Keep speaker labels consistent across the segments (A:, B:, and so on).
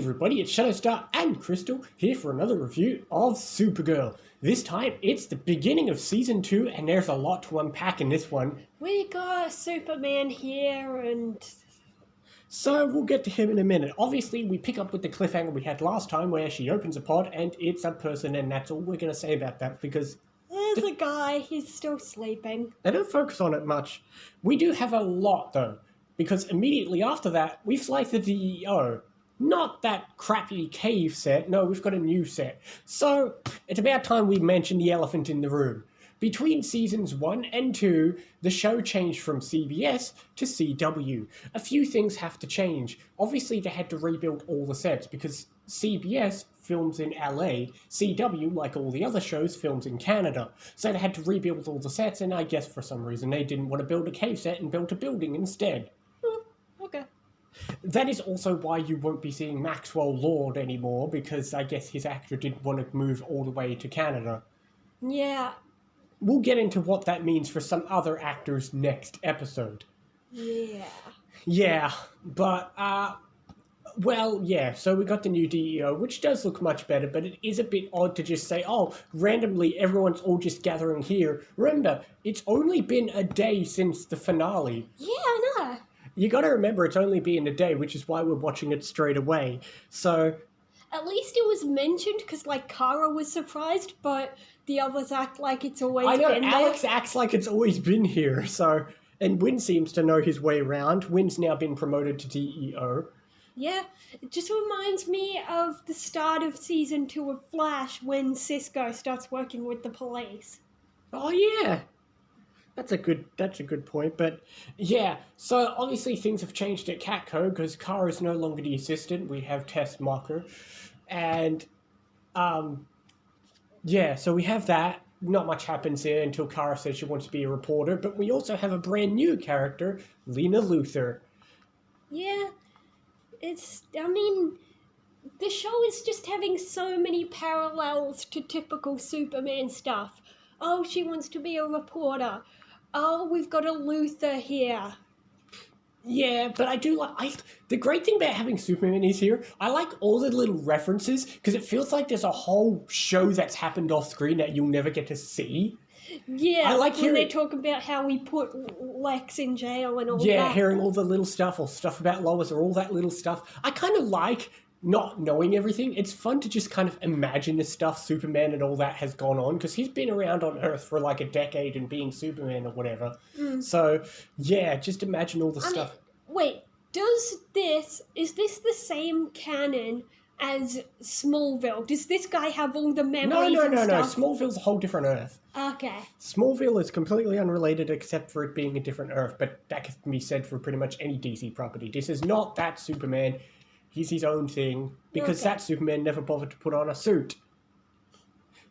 A: everybody, it's Shadowstar and Crystal here for another review of Supergirl. This time, it's the beginning of Season 2 and there's a lot to unpack in this one.
B: We got Superman here and...
A: So we'll get to him in a minute. Obviously, we pick up with the cliffhanger we had last time where she opens a pod and it's a person, and that's all we're going to say about that because...
B: There's a guy, he's still sleeping.
A: They don't focus on it much. We do have a lot though, because immediately after that, we fly to the DEO. Not that crappy cave set, no, we've got a new set. So, it's about time we mention the elephant in the room. Between seasons 1 and 2, the show changed from CBS to CW. A few things have to change. Obviously, they had to rebuild all the sets because CBS films in LA, CW, like all the other shows, films in Canada. So they had to rebuild all the sets, and I guess for some reason they didn't want to build a cave set and built a building instead.
B: Okay.
A: That is also why you won't be seeing Maxwell Lord anymore, because I guess his actor didn't want to move all the way to Canada.
B: Yeah.
A: We'll get into what that means for some other actors next episode.
B: Yeah.
A: Yeah, but, well, yeah, so we got the new DEO, which does look much better, but it is a bit odd to just say, oh, randomly everyone's all just gathering here. Remember, it's only been a day since the finale.
B: Yeah, I know.
A: You gotta remember it's only been a day, which is why we're watching it straight away. So...
B: At least it was mentioned, because, like, Kara was surprised, but the others act like it's always
A: I know,
B: been
A: Alex
B: there.
A: acts like it's always been here, so... And Wynn seems to know his way around. Wynn's now been promoted to DEO.
B: Yeah, it just reminds me of the start of Season 2 of Flash, when Cisco starts working with the police.
A: Oh, yeah. That's a good point, but yeah, so obviously things have changed at Catco because Kara is no longer the assistant. We have Tess Mocker, and yeah, so we have that. Not much happens there until Kara says she wants to be a reporter, but we also have a brand new character, Lena Luthor.
B: Yeah, I mean, the show is just having so many parallels to typical Superman stuff. Oh, she wants to be a reporter. Oh, we've got a Luthor here.
A: Yeah, but I do like... the great thing about having Superman is here, I like all the little references, because it feels like there's a whole show that's happened off screen that you'll never get to see.
B: Yeah,
A: I like
B: when they talk about how we put Lex in jail and all that.
A: Yeah, hearing all the little stuff, or stuff about Lois, or all that little stuff. I kind of like not knowing everything. It's fun to just kind of imagine the stuff Superman and all that has gone on, because he's been around on Earth for like a decade and being Superman or whatever. So, yeah, just imagine all the stuff.
B: Wait, is this the same canon as Smallville? Does this guy have all the memories and
A: No.
B: stuff?
A: Smallville's a whole different Earth.
B: Okay.
A: Smallville is completely unrelated except for it being a different Earth, but that can be said for pretty much any DC property. This is not that Superman. He's his own thing, because that Superman never bothered to put on a suit.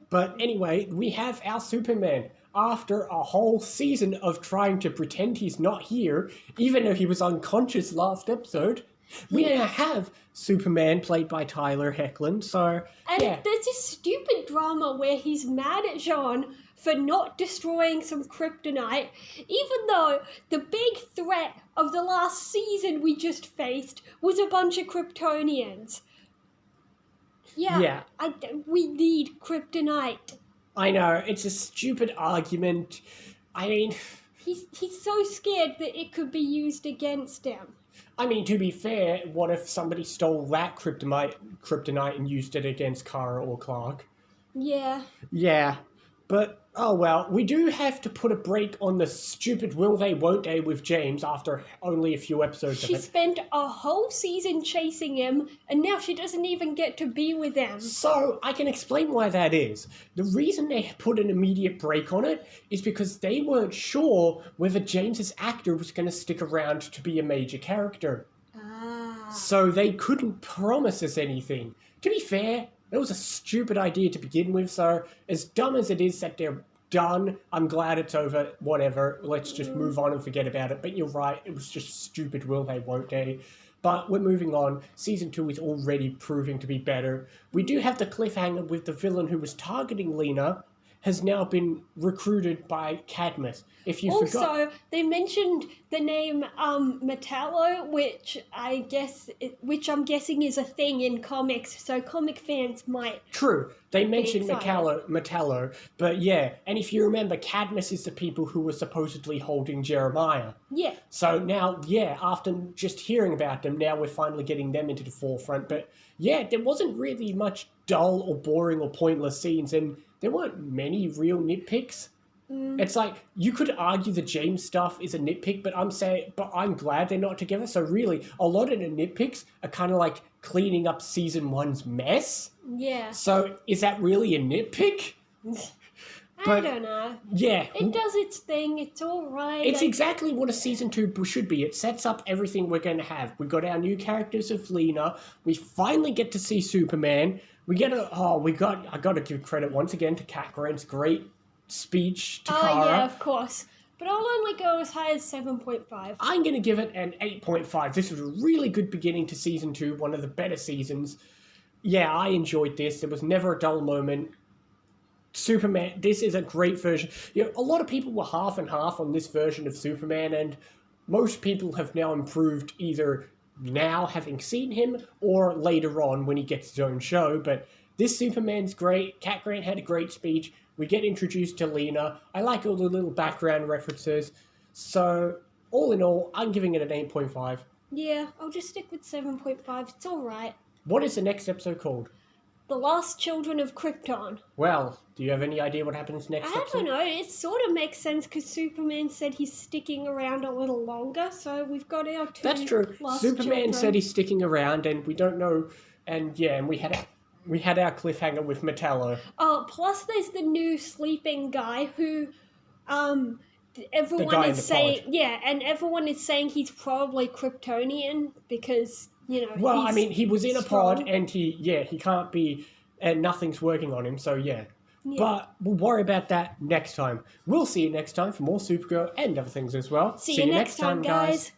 A: But anyway, we have our Superman. After a whole season of trying to pretend he's not here, even though he was unconscious last episode, we now have Superman played by Tyler Hoechlin, so
B: And
A: yeah.
B: there's this stupid drama where he's mad at Jean for not destroying some kryptonite, even though the big threat of the last season we just faced was a bunch of Kryptonians. Yeah. We need kryptonite.
A: I know, it's a stupid argument. I mean...
B: He's so scared that it could be used against him.
A: I mean, to be fair, what if somebody stole that kryptonite and used it against Kara or Clark?
B: Yeah.
A: Yeah, but, oh well, we do have to put a break on the stupid will they, won't they with James after only a few episodes of it.
B: She spent a whole season chasing him, and now she doesn't even get to be with him.
A: So, I can explain why that is. The reason they put an immediate break on it is because they weren't sure whether James's actor was going to stick around to be a major character. So they couldn't promise us anything. To be fair, it was a stupid idea to begin with, so as dumb as it is that they're done, I'm glad it's over, whatever, let's just move on and forget about it. But you're right, it was just stupid will they, won't they. But we're moving on. Season 2 is already proving to be better. We do have the cliffhanger with the villain who was targeting Lena has now been recruited by Cadmus. If you
B: Also,
A: forgot.
B: they mentioned the name Metallo, which I'm guessing is a thing in comics. So comic fans might.
A: True, they mentioned
B: excited.
A: Metallo, but yeah, and if you remember, Cadmus is the people who were supposedly holding Jeremiah.
B: Yeah.
A: So now, yeah, after just hearing about them, now we're finally getting them into the forefront. But yeah, there wasn't really much dull or boring or pointless scenes, and there weren't many real nitpicks. It's like you could argue the James stuff is a nitpick, but I'm glad they're not together. So really, a lot of the nitpicks are kind of like cleaning up season 1's mess.
B: Yeah.
A: So is that really a nitpick?
B: I don't know.
A: Yeah.
B: It does its thing. It's all right.
A: It's exactly what a season 2 should be. It sets up everything we're going to have. We got our new characters of Lena. We finally get to see Superman. I got to give credit once again to Cat Grant's great speech to Kara.
B: Oh, yeah, of course. But I'll only go as high as 7.5.
A: I'm going to give it an 8.5. This was a really good beginning to season 2, one of the better seasons. Yeah, I enjoyed this. There was never a dull moment. Superman, this is a great version. You know, a lot of people were half and half on this version of Superman, and most people have now improved either now having seen him or later on when he gets his own show. But this Superman's great. Cat Grant had a great speech. We get introduced to Lena. I like all the little background references. So, all in all, I'm giving it an 8.5.
B: Yeah, I'll just stick with 7.5. It's all right.
A: What is the next episode called?
B: The Last Children of Krypton.
A: Well, do you have any idea what happens next
B: I
A: episode?
B: don't know. It sort of makes sense because Superman said he's sticking around a little longer, so we've got our two.
A: That's true.
B: Last
A: Superman
B: children.
A: said he's sticking around, and we don't know. And yeah, and we had our cliffhanger with Metallo.
B: Oh, plus there's the new sleeping guy who, everyone
A: guy in
B: is
A: the
B: saying,
A: pod.
B: yeah, and everyone is saying he's probably Kryptonian because
A: Well, I
B: he's
A: mean, he was in a
B: strong.
A: pod, and he can't be, and nothing's working on him. So yeah.
B: Yeah.
A: But we'll worry about that next time. We'll see you next time for more Supergirl and other things as well.
B: See you next time, guys.